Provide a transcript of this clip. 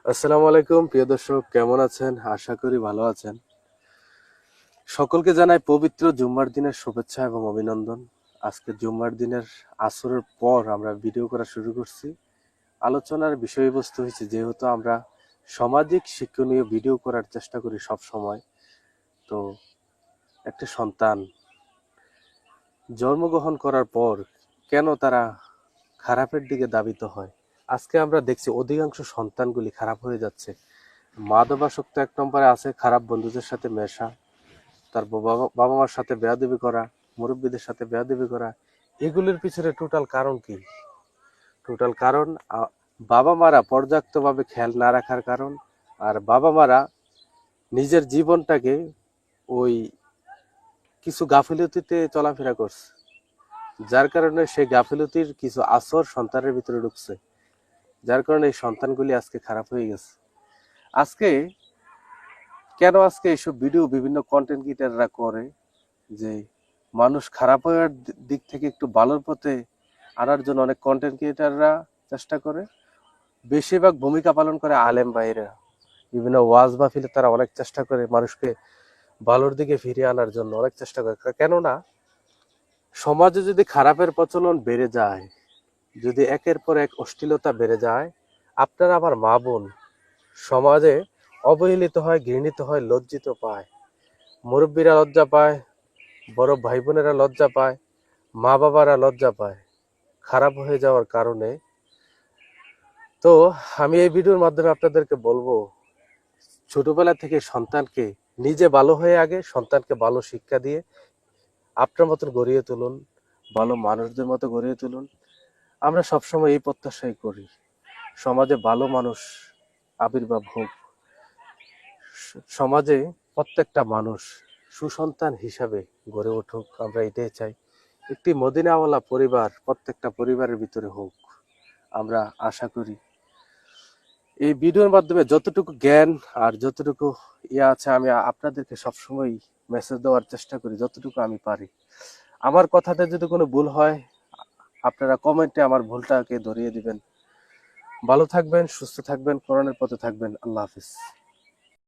আসসালামু আলাইকুম প্রিয় দর্শক, কেমন আছেন? আশা করি ভালো আছেন। সকলকে জানাই পবিত্র জুম্মার দিনের শুভেচ্ছা এবং অভিনন্দন। আজকে জুম্মার দিনের আসরের পর আমরা ভিডিও করা শুরু করছি। আলোচনার বিষয়বস্তু হয়েছে, যেহেতু আমরা সামাজিক শিক্ষণীয় ভিডিও করার চেষ্টা করি সব সময়। তো একটা সন্তান জন্মগ্রহণ করার পর কেন তারা খারাপের দিকে ধাবিত হয়, আজকে আমরা দেখছি অধিকাংশ সন্তানগুলি খারাপ হয়ে যাচ্ছে। মাদকাসক্ত এক নম্বরে আছে, খারাপ বন্ধুদের সাথে মেশা, তার বাবা মার সাথে বেয়াদবি করা, মুরব্বীদের সাথে বেয়াদবি করা। এগুলির পিছনে টোটাল কারণ কি? টোটাল কারণ বাবা মারা পর্যাপ্তভাবে খেয়াল না রাখার কারণ। আর বাবা মারা নিজের জীবনটাকে ওই কিছু গাফিলতিতে চলাফেরা করছে, যার কারণে সেই গাফিলতির কিছু আসর সন্তানের ভিতরে ঢুকছে, যার কারণে এই সন্তানগুলি আজকে খারাপ হয়ে গেছে। আজকে এইসব ভিডিও বিভিন্ন কন্টেন্ট ক্রিয়েটাররা করে, যে মানুষ খারাপ হওয়ার দিক থেকে একটু ভালোর পথে আনার জন্য অনেক কন্টেন্ট ক্রিয়েটাররা চেষ্টা করে। বেশিরভাগ ভূমিকা পালন করে আলেম ভাইরা, বিভিন্ন ওয়াজ মাহফিলে তারা অনেক চেষ্টা করে মানুষকে ভালোর দিকে ফিরিয়ে আনার জন্য অনেক চেষ্টা করে। কেননা সমাজে যদি খারাপের প্রচলন বেড়ে যায়, যদি একের পর এক অশ্লীলতা বেড়ে যায়, আপনারা আমার মা বোন সমাজে অবহেলিত হয়, ঘৃণিত হয়, লজ্জিত পায়। মুরব্বীরা লজ্জা পায়, বড় ভাই বোনেরা লজ্জা পায়, মা বাবারা লজ্জা পায় খারাপ হয়ে যাওয়ার কারণে। তো আমি এই ভিডিওর মাধ্যমে আপনাদেরকে বলবো, ছোটবেলা থেকে সন্তানকে নিজে ভালো হয়ে আগে সন্তানকে ভালো শিক্ষা দিয়ে আপনার মতন গড়িয়ে তুলুন, ভালো মানুষদের মতো গড়িয়ে তুলুন। আমরা সবসময় এই প্রত্যাশাই করি, সমাজে ভালো মানুষ আবির্ভাব হোক, সমাজে প্রত্যেকটা মানুষ সুসন্তান হিসাবে গড়ে উঠুক। আমরা এটাই চাই, একটি মদিনাওয়ালা পরিবার প্রত্যেকটা পরিবারের ভিতরে হোক, আমরা আশা করি। এই ভিডিওর মাধ্যমে যতটুকু জ্ঞান আর যতটুকু আছে, আমি আপনাদেরকে সবসময় মেসেজ দেওয়ার চেষ্টা করি যতটুকু আমি পারি। আমার কথাতে যদি কোনো ভুল হয়, আপনারা কমেন্টে আমার ভুলটাকে ধরিয়ে দিবেন। ভালো থাকবেন, সুস্থ থাকবেন, কোরআনের পথে থাকবেন। আল্লাহ হাফিজ।